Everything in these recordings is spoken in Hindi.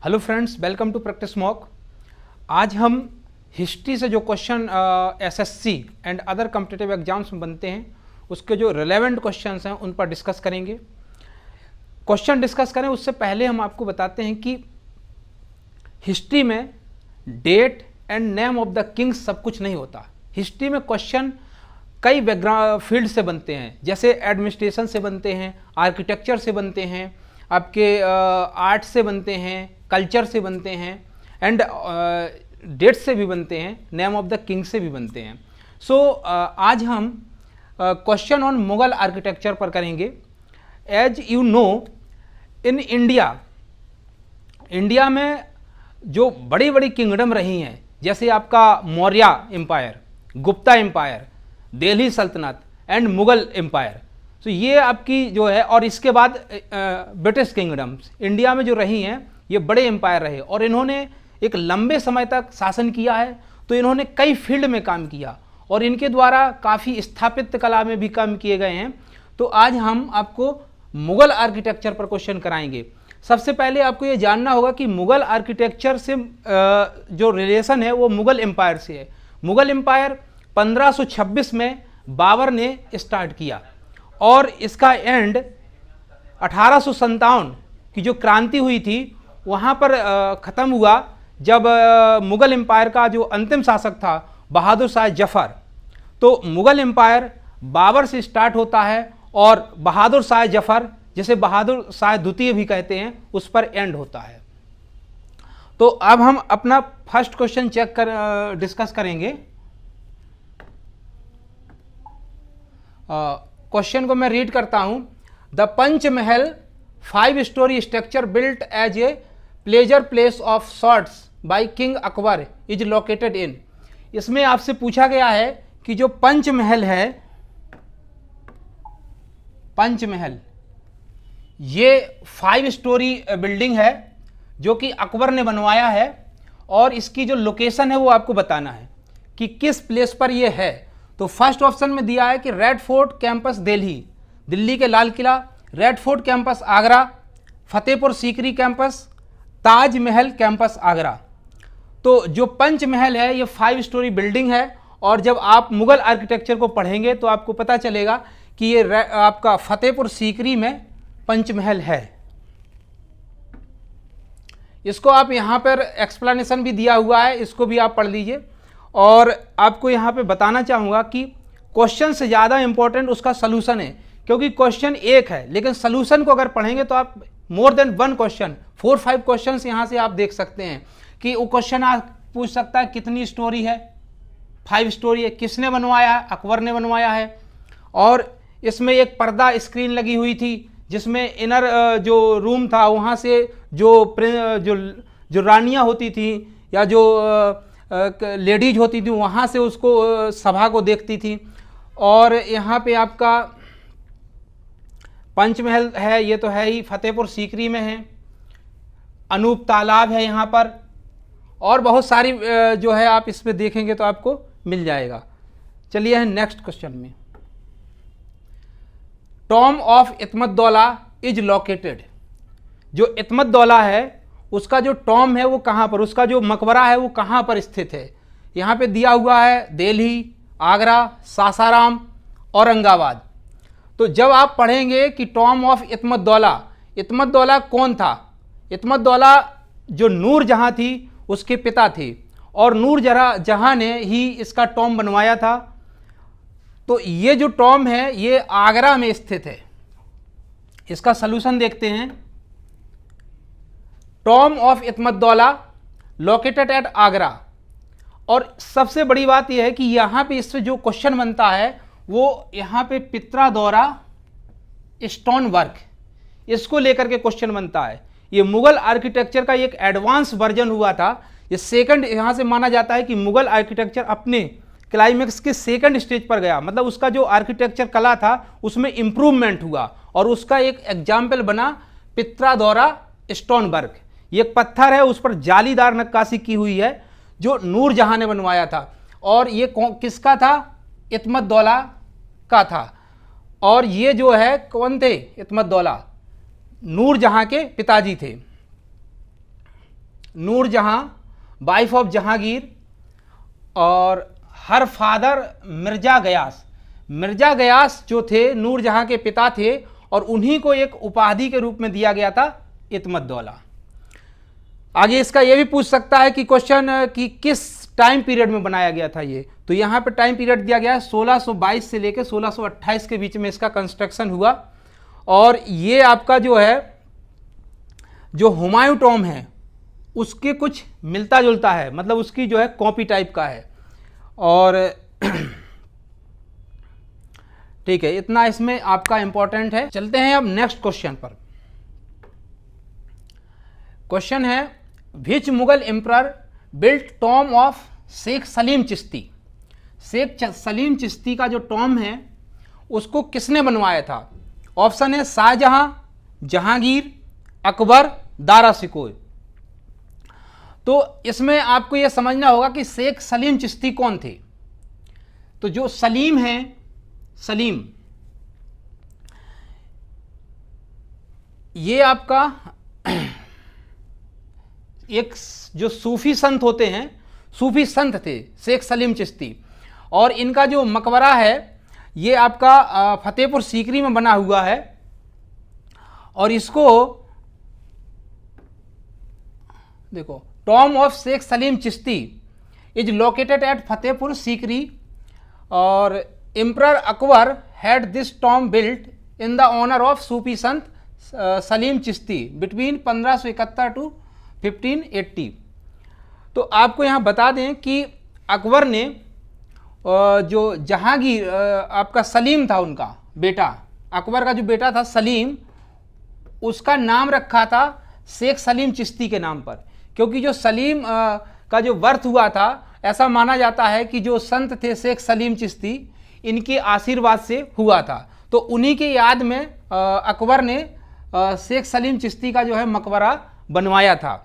Hello friends, welcome to practice mock. आज हम हिस्ट्री से जो question SSC and other competitive exams में बनते हैं उसके जो रिलेवेंट क्वेश्चंस हैं उन पर डिस्कस करेंगे। क्वेश्चन डिस्कस करें उससे पहले हम आपको बताते हैं कि हिस्ट्री में date and name of the kings सब कुछ नहीं होता। हिस्ट्री में क्वेश्चन कई बैकग्राउंड फील्ड से बनते हैं, जैसे एडमिनिस्ट्रेशन से बनते हैं, आर्किटेक्चर से बनते हैं, आपके आर्ट से बनते हैं, कल्चर से बनते हैं एंड डेट से भी बनते हैं, नेम ऑफ द किंग से भी बनते हैं। सो आज हम क्वेश्चन ऑन मुगल आर्किटेक्चर पर करेंगे। As you know, in India में जो बड़ी बड़ी किंगडम रही हैं, जैसे आपका मौर्य एम्पायर, गुप्ता एम्पायर, दिल्ली सल्तनत एंड मुगल एम्पायर, तो ये आपकी जो है, और इसके बाद ब्रिटिश किंगडम्स इंडिया में जो रही हैं ये बड़े एम्पायर रहे और इन्होंने एक लंबे समय तक शासन किया है। तो इन्होंने कई फील्ड में काम किया और इनके द्वारा काफ़ी स्थापित कला में भी काम किए गए हैं। तो आज हम आपको मुगल आर्किटेक्चर पर क्वेश्चन कराएंगे। सबसे पहले आपको ये जानना होगा कि मुगल आर्किटेक्चर से जो रिलेशन है वो मुगल एम्पायर से है। मुगल एम्पायर 1526 में बाबर ने स्टार्ट किया और इसका एंड 1857 की जो क्रांति हुई थी वहाँ पर ख़त्म हुआ, जब मुगल एम्पायर का जो अंतिम शासक था बहादुर शाह जफर। तो मुगल एम्पायर बाबर से स्टार्ट होता है और बहादुर शाह जफर, जिसे बहादुर शाह द्वितीय भी कहते हैं, उस पर एंड होता है। तो अब हम अपना फर्स्ट क्वेश्चन डिस्कस करेंगे। क्वेश्चन को मैं रीड करता हूं। The Panch Mahal 5 story structure built as a pleasure place of sorts by king Akbar is located in. इसमें आपसे पूछा गया है कि जो पंच महल है, पंच महल ये 5 स्टोरी बिल्डिंग है जो कि अकबर ने बनवाया है और इसकी जो लोकेशन है वो आपको बताना है कि किस प्लेस पर ये है। तो फर्स्ट ऑप्शन में दिया है कि Red Fort campus Delhi, Delhi के Lal Qila, Red Fort campus Agra, Fatehpur Sikri campus, Taj Mahal campus Agra. तो जो पंच महल है ये 5 स्टोरी बिल्डिंग है और जब आप मुगल आर्किटेक्चर को पढ़ेंगे तो आपको पता चलेगा कि ये आपका फतेहपुर सीकरी में पंच महल है। इसको आप यहाँ पर एक्सप्लेनेशन भी दिया हुआ है, इसको भी आप पढ़ लीजिए। और आपको यहाँ पे बताना चाहूँगा कि क्वेश्चन से ज़्यादा इंपॉर्टेंट उसका सलूशन है, क्योंकि क्वेश्चन एक है लेकिन सलूशन को अगर पढ़ेंगे तो आप मोर देन 1 क्वेश्चन, 4-5 क्वेश्चन यहाँ से आप देख सकते हैं कि वो क्वेश्चन आप पूछ सकता है कितनी स्टोरी है, 5 स्टोरी है, किसने बनवाया है, अकबर ने बनवाया है। और इसमें एक पर्दा स्क्रीन लगी हुई थी जिसमें इनर जो रूम था वहाँ से जो रानियाँ होती थी या जो लेडीज होती थी वहाँ से उसको सभा को देखती थी। और यहाँ पे आपका पंचमहल है, ये तो है ही, फतेहपुर सीकरी में है, अनूप तालाब है यहाँ पर, और बहुत सारी जो है आप इसमें देखेंगे तो आपको मिल जाएगा। चलिए हैं नेक्स्ट क्वेश्चन में। Tomb of Itmad-ud-Daulah is located. जो इत्मदौला है उसका जो टॉम है वो कहाँ पर, उसका जो मकबरा है वो कहाँ पर स्थित है। यहाँ पे दिया हुआ है दिल्ली, आगरा, सासाराम, औरंगाबाद। तो जब आप पढ़ेंगे कि टॉम ऑफ इत्मदौला, इत्मदौला कौन था? इत्मदौला जो नूरजहाँ थी उसके पिता थे और नूरजहाँ ने ही इसका टॉम बनवाया था। तो ये जो टॉम है ये आगरा में स्थित है। इसका सलूशन देखते हैं। Tomb of Itmad-ud-Daulah located at Agra. और सबसे बड़ी बात यह है कि यहाँ पे इससे जो क्वेश्चन बनता है वो यहाँ पे पित्रा दौरा स्टोन वर्क, इसको लेकर के क्वेश्चन बनता है। ये मुगल आर्किटेक्चर का एक एडवांस वर्जन हुआ था। ये सेकंड, यहाँ से माना जाता है कि मुगल आर्किटेक्चर अपने क्लाइमेक्स के सेकंड स्टेज पर गया, मतलब उसका जो आर्किटेक्चर कला था उसमें इम्प्रूवमेंट हुआ और उसका एक एग्जाम्पल बना पित्रा दौरा स्टोन वर्क। ये एक पत्थर है, उस पर जालीदार नक्काशी की हुई है जो नूरजहाँ ने बनवाया था। और ये किसका था? इत्मदौला का था। और ये जो है कौन थे? इत्मदौला नूरजहाँ के पिताजी थे। नूरजहां वाइफ ऑफ जहांगीर, और हर फादर मिर्जा गयास। मिर्जा गयास जो थे नूरजहां के पिता थे, और उन्हीं को एक उपाधि के रूप में दिया गया था इत्मद्दौला। आगे इसका ये भी पूछ सकता है कि क्वेश्चन कि किस टाइम पीरियड में बनाया गया था ये, तो यहाँ पे टाइम पीरियड दिया गया है 1622 से लेकर 1628 के बीच में इसका कंस्ट्रक्शन हुआ। और ये आपका जो है जो हुमायूं टॉम है उसके कुछ मिलता जुलता है, मतलब उसकी जो है कॉपी टाइप का है। और ठीक है, इतना इसमें आपका इंपॉर्टेंट है। चलते हैं अब नेक्स्ट क्वेश्चन पर। क्वेश्चन है which Mughal emperor built tomb of Sheikh Salim Chishti. Sheikh Salim Chishti का जो टॉम है उसको किसने बनवाया था? ऑप्शन है शाहजहां, जहांगीर, अकबर, दारा सिकोई। तो इसमें आपको यह समझना होगा कि शेख सलीम चिश्ती कौन थे। तो जो सलीम है, सलीम ये आपका एक जो सूफी संत होते हैं, सूफी संत थे शेख सलीम चिश्ती। और इनका जो मकबरा है ये आपका फतेहपुर सीकरी में बना हुआ है। और इसको देखो, tomb of Sheikh Salim Chishti is located at Fatehpur Sikri. और emperor Akbar had this tomb built in the honour of Sufi sant Salim Chishti between 1571 to 1580। तो आपको यहाँ बता दें कि अकबर ने जो जहांगीर आपका सलीम था, उनका बेटा, अकबर का जो बेटा था सलीम, उसका नाम रखा था शेख सलीम चिश्ती के नाम पर। क्योंकि जो सलीम का जो बर्थ हुआ था, ऐसा माना जाता है कि जो संत थे शेख सलीम चिश्ती, इनके आशीर्वाद से हुआ था। तो उन्हीं के याद में अकबर ने शेख सलीम चिश्ती का जो है मकबरा बनवाया था।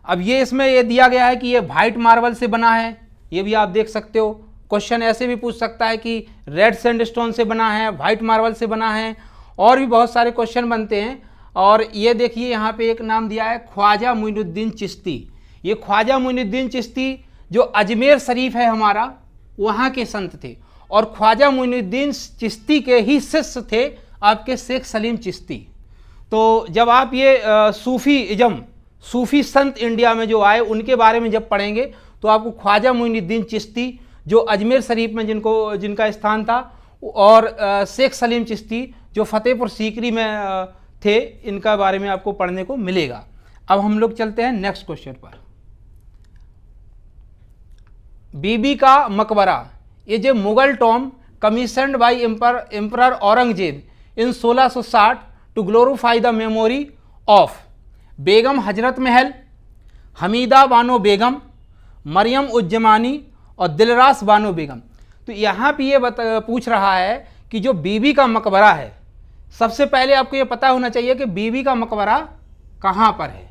अब ये इसमें ये दिया गया है कि ये वाइट मार्बल से बना है, ये भी आप देख सकते हो। क्वेश्चन ऐसे भी पूछ सकता है कि रेड सैंडस्टोन से बना है, वाइट मार्बल से बना है, और भी बहुत सारे क्वेश्चन बनते हैं। और ये देखिए यहाँ पे एक नाम दिया है ख्वाजा मोइनुद्दीन चिश्ती। ये ख्वाजा मोइनुद्दीन चिश्ती जो अजमेर शरीफ है हमारा, वहाँ के संत थे। और ख्वाजा मोइनुद्दीन चिश्ती के ही शिष्य थे आपके शेख सलीम चिश्ती। तो जब आप ये सूफी संत इंडिया में जो आए, उनके बारे में जब पढ़ेंगे तो आपको ख्वाजा मोइनुद्दीन चिश्ती जो अजमेर शरीफ में जिनका स्थान था, और शेख सलीम चिश्ती जो फतेहपुर सीकरी में थे, इनका बारे में आपको पढ़ने को मिलेगा। अब हम लोग चलते हैं नेक्स्ट क्वेश्चन पर। Bibi ka Maqbara is a Mughal tomb commissioned by emperor Aurangzeb in 1660 to glorify the memory of Begum Hazrat Mahal, Hamida Bano Begum, Maryam उज्जमानी और दिलरास बानो बेगम। तो यहाँ पे ये पूछ रहा है कि जो बीबी का मकबरा है, सबसे पहले आपको ये पता होना चाहिए कि बीबी का मकबरा कहाँ पर है।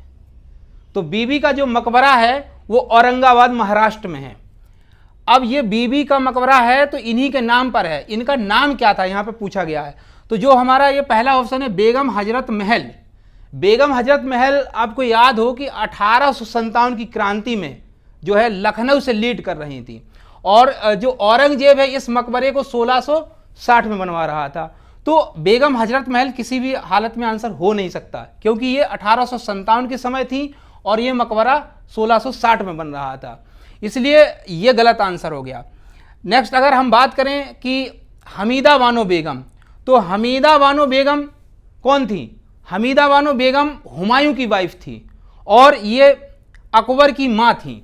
तो बीबी का जो मकबरा है वो औरंगाबाद महाराष्ट्र में है। अब ये बीबी का मकबरा है तो इन्हीं के नाम पर है। इनका नाम क्या था यहाँ पे पूछा गया है। तो जो हमारा ये पहला ऑप्शन है बेगम हजरत महल। बेगम हजरत महल आपको याद हो कि 1857 की क्रांति में जो है लखनऊ से लीड कर रही थी। और जो औरंगजेब है इस मकबरे को 1660 में बनवा रहा था। तो बेगम हजरत महल किसी भी हालत में आंसर हो नहीं सकता, क्योंकि ये 1857 के समय थी और ये मकबरा 1660 में बन रहा था, इसलिए ये गलत आंसर हो गया। नेक्स्ट अगर हम बात करें कि हमीदा बानो बेगम, तो हमीदा बानो बेगम कौन थी? हमीदा बानो बेगम हुमायूं की वाइफ थी और ये अकबर की माँ थी।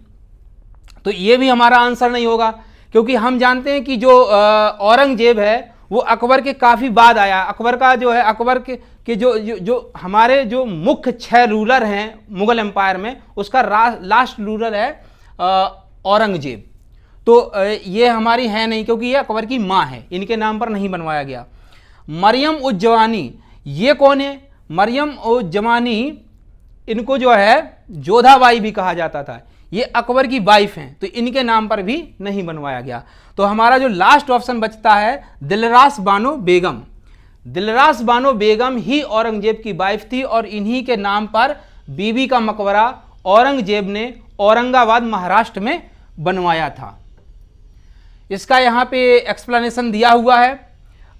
तो ये भी हमारा आंसर नहीं होगा, क्योंकि हम जानते हैं कि जो औरंगजेब है वो अकबर के काफ़ी बाद आया। अकबर का जो है, अकबर के जो हमारे जो मुख्य 6 रूलर हैं मुगल एम्पायर में, उसका लास्ट रूलर है औरंगजेब। तो ये हमारी है नहीं, क्योंकि ये अकबर की माँ है, इनके नाम पर नहीं बनवाया गया। मरियम उज जवानी ये कौन है? मरियम उज जवानी, इनको जो है जोधाबाई भी कहा जाता था, ये अकबर की वाइफ हैं, तो इनके नाम पर भी नहीं बनवाया गया। तो हमारा जो लास्ट ऑप्शन बचता है दिलरास बानो बेगम। दिलरास बानो बेगम ही औरंगजेब की वाइफ थी और इन्हीं के नाम पर बीबी का मकबरा औरंगजेब ने औरंगाबाद महाराष्ट्र में बनवाया था। इसका यहाँ पे एक्सप्लेनेशन दिया हुआ है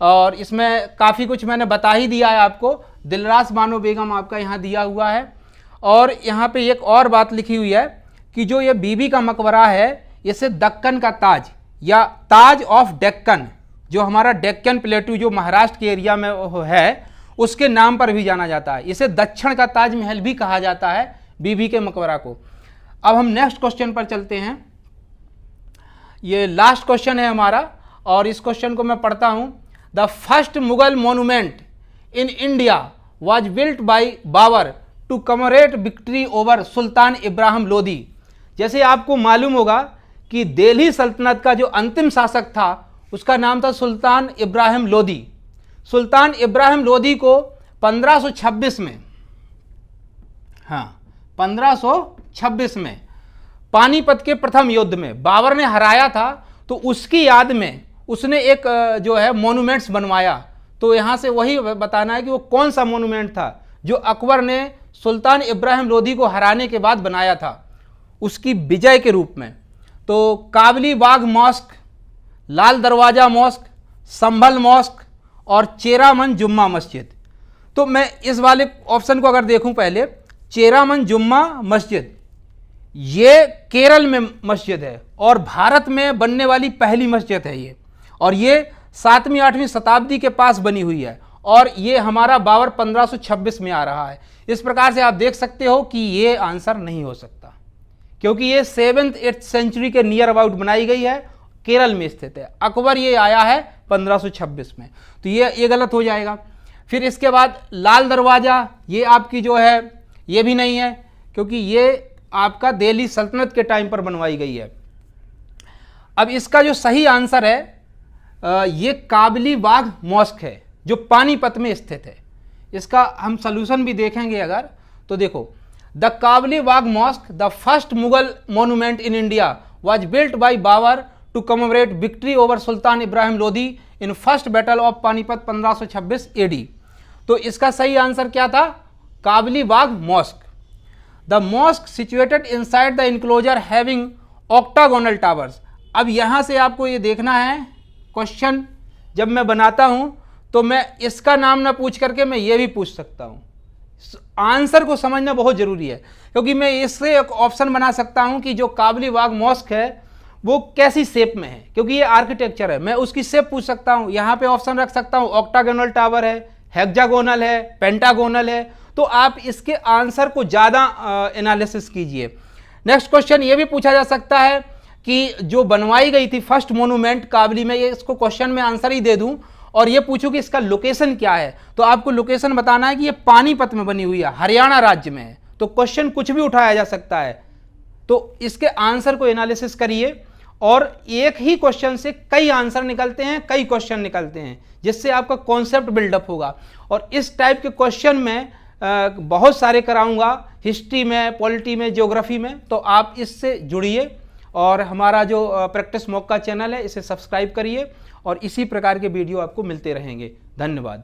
और इसमें काफ़ी कुछ मैंने बता ही दिया है आपको। दिलरास बानो बेगम आपका यहाँ दिया हुआ है। और यहाँ पे एक और बात लिखी हुई है कि जो ये बीबी का मकबरा है इसे दक्कन का ताज या ताज ऑफ डेक्कन, जो हमारा डेक्कन प्लेटू जो महाराष्ट्र के एरिया में है, उसके नाम पर भी जाना जाता है। इसे दक्षिण का ताजमहल भी कहा जाता है बीबी के मकबरा को। अब हम नेक्स्ट क्वेश्चन पर चलते हैं। ये लास्ट क्वेश्चन है हमारा और इस क्वेश्चन को मैं पढ़ता हूं। The first Mughal monument in India was built by Babur to commemorate victory over Sultan Ibrahim Lodi. जैसे आपको मालूम होगा कि दिल्ली सल्तनत का जो अंतिम शासक था उसका नाम था सुल्तान इब्राहिम लोदी। सुल्तान इब्राहिम लोदी को 1526 में 1526 में पानीपत के प्रथम युद्ध में बाबर ने हराया था, तो उसकी याद में उसने एक जो है मोन्यूमेंट्स बनवाया। तो यहाँ से वही बताना है कि वो कौन सा मोन्यूमेंट था जो अकबर ने सुल्तान इब्राहिम लोदी को हराने के बाद बनाया था उसकी विजय के रूप में। तो काबली बाग मॉस्क, लाल दरवाज़ा मॉस्क, संभल मॉस्क और चेरामन जुम्मा मस्जिद। तो मैं इस वाले ऑप्शन को अगर देखूं, पहले चेरामन जुम्मा मस्जिद ये केरल में मस्जिद है और भारत में बनने वाली पहली मस्जिद है ये, और ये 7वीं 8वीं शताब्दी के पास बनी हुई है और ये हमारा बाबर 1526 में आ रहा है। इस प्रकार से आप देख सकते हो कि ये आंसर नहीं हो सकता, क्योंकि ये 7th 8th सेंचुरी के नियर अबाउट बनाई गई है, केरल में स्थित है। अकबर ये आया है 1526 में, तो ये गलत हो जाएगा। फिर इसके बाद लाल दरवाज़ा ये आपकी जो है ये भी नहीं है, क्योंकि ये आपका दिल्ली सल्तनत के टाइम पर बनवाई गई है। अब इसका जो सही आंसर है ये काबली बाग मॉस्क है जो पानीपत में स्थित है। इसका हम सलूशन भी देखेंगे अगर, तो देखो, the Kabuli Bagh mosque the first Mughal monument in India was built by Babur to commemorate victory over Sultan Ibrahim Lodi in first battle of Panipat 1526 AD। तो इसका सही आंसर क्या था? Kabuli Bagh mosque. The mosque situated inside the enclosure having octagonal towers. अब यहाँ से आपको ये देखना है, क्वेश्चन जब मैं बनाता हूँ तो मैं इसका नाम ना पूछ करके मैं ये भी पूछ सकता हूँ। आंसर को समझना बहुत ज़रूरी है, क्योंकि मैं इससे एक ऑप्शन बना सकता हूँ कि जो काबली बाग मॉस्क है वो कैसी शेप में है, क्योंकि ये आर्किटेक्चर है, मैं उसकी शेप पूछ सकता हूँ। यहाँ पे ऑप्शन रख सकता हूँ ऑक्टागोनल टावर है, हेक्सागोनल है, पेंटागोनल है। तो आप इसके आंसर को ज़्यादा एनालिसिस कीजिए। नेक्स्ट क्वेश्चन ये भी पूछा जा सकता है कि जो बनवाई गई थी फर्स्ट मोन्यूमेंट काबली में, ये इसको क्वेश्चन में आंसर ही दे दूं और ये पूछूं कि इसका लोकेशन क्या है, तो आपको लोकेशन बताना है कि ये पानीपत में बनी हुई है, हरियाणा राज्य में है। तो क्वेश्चन कुछ भी उठाया जा सकता है, तो इसके आंसर को एनालिसिस करिए और एक ही क्वेश्चन से कई आंसर निकलते हैं, कई क्वेश्चन निकलते हैं, जिससे आपका कॉन्सेप्ट बिल्डअप होगा। और इस टाइप के क्वेश्चन में बहुत सारे कराऊंगा, हिस्ट्री में, पॉलिटी में, ज्योग्राफी में, तो आप इससे जुड़िए और हमारा जो प्रैक्टिस मॉक का चैनल है इसे सब्सक्राइब करिए और इसी प्रकार के वीडियो आपको मिलते रहेंगे। धन्यवाद।